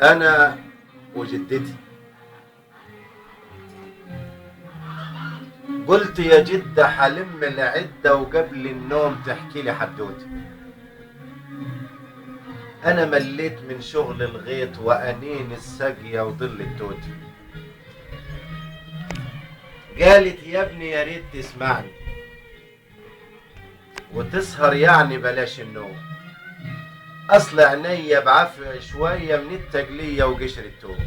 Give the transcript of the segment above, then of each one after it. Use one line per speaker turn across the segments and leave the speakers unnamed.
انا وجدتي. قلت يا جدة حلم العدة وقبل النوم تحكي لي حدوتي. انا مليت من شغل الغيط وانين السقية وظل التوت. قالت يا ابني يا ريت تسمعني وتسهر، يعني بلاش النوم. اصل عينيا بعفع شوية من التقلية وقشر التوت.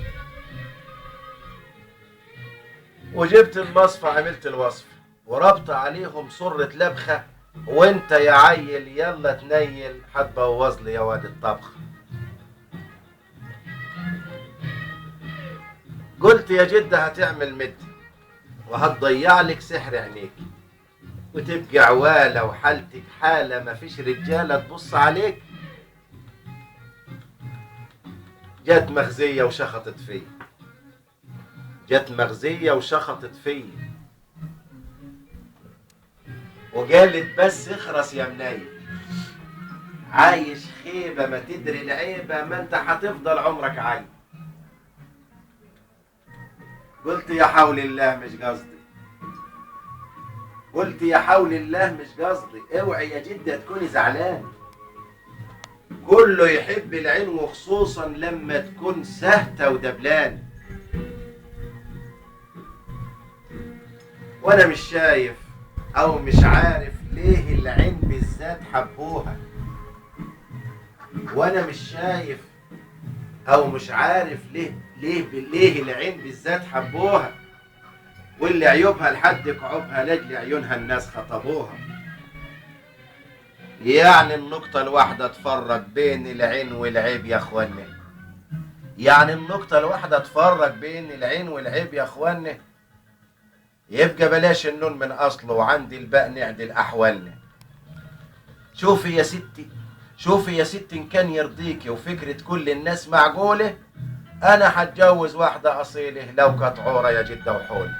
وجبت المصفى، عملت الوصفة وربط عليهم صرة لبخة، وانت يا عيل يلا تنيل هتبوظ لي يا واد الطبخ. قلت يا جدة هتعمل مد وهتضيع لك سحر عينيك وتبقى عوالة وحالتك حالة مفيش رجالة تبص عليك. جت مغزية وشخطت فيا، جت مغزية وشخطت فيا وقالت بس اخرس يا منيل، عايش خيبة ما تدري العيبة، ما انت هتفضل عمرك عايب. قلت يا حول الله مش قصدي، قلت يا حول الله مش قصدي، اوعي يا جدة تكوني زعلان. كله يحب العين وخصوصا لما تكون سهتة ودبلان. وانا مش شايف او مش عارف ليه العين بالذات حبوها، وانا مش شايف او مش عارف ليه العين بالذات حبوها، واللي عيوبها لحد كعوبها لاجل عيونها الناس خطبوها. يعني النقطة الواحدة تفرق بين العين والعيب يا اخواني، يعني النقطة الواحدة تفرق بين العين والعيب يا اخواني. يبقى بلاش النون من اصله وعندي الباء نعدل احوالنا. شوفي يا ستي، شوفي يا ستي ان كان يرضيكي وفكرة كل الناس معقولة، انا هتجوز واحدة اصيلة لو كانت عورة يا جدة وحول.